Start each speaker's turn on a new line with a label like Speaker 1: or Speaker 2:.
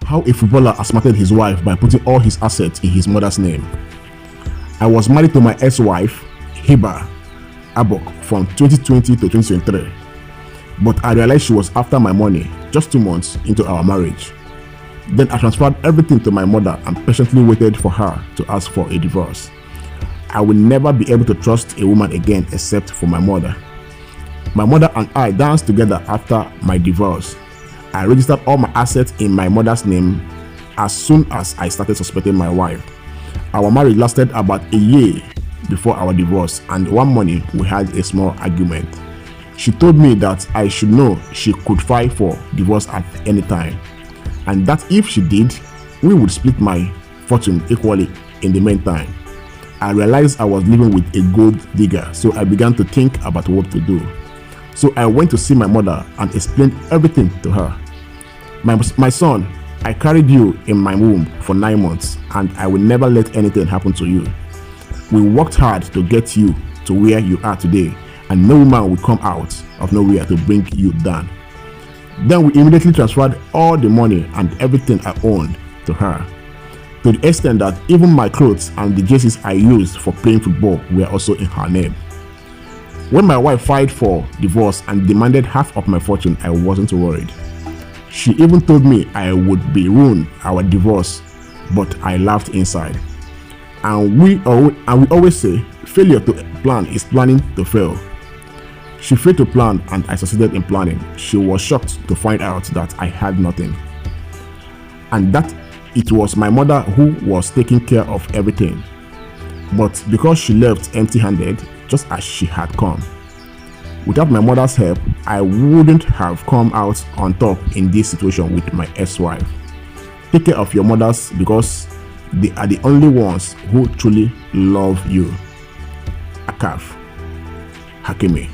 Speaker 1: how a footballer outsmarted his wife by putting all his assets in his mother's name. I was married to my ex-wife, Hiba Abok, from 2020 to 2023. But I realized she was after my money just 2 months into our marriage. Then I transferred everything to my mother and patiently waited for her to ask for a divorce. I will never be able to trust a woman again except for my mother. My mother and I danced together after my divorce. I registered all my assets in my mother's name as soon as I started suspecting my wife. Our marriage lasted about a year before our divorce, and one morning we had a small argument. She told me that I should know she could file for divorce at any time, and that if she did, we would split my fortune equally in the meantime. I realized I was living with a gold digger, so I began to think about what to do. So I went to see my mother and explained everything to her. My son, I carried you in my womb for 9 months, and I will never let anything happen to you. We worked hard to get you to where you are today, and no woman will come out of nowhere to bring you down. Then we immediately transferred all the money and everything I owned to her, to the extent that even my clothes and the jerseys I used for playing football were also in her name. When my wife filed for divorce and demanded half of my fortune, I wasn't worried. She even told me I would be ruining our divorce, but I laughed inside. And we always say, failure to plan is planning to fail. She failed to plan and I succeeded in planning. She was shocked to find out that I had nothing, and that it was my mother who was taking care of everything. But because she left empty-handed, just as she had come. Without my mother's help, I wouldn't have come out on top in this situation with my ex-wife. Take care of your mothers because they are the only ones who truly love you. Akaf Hakimi.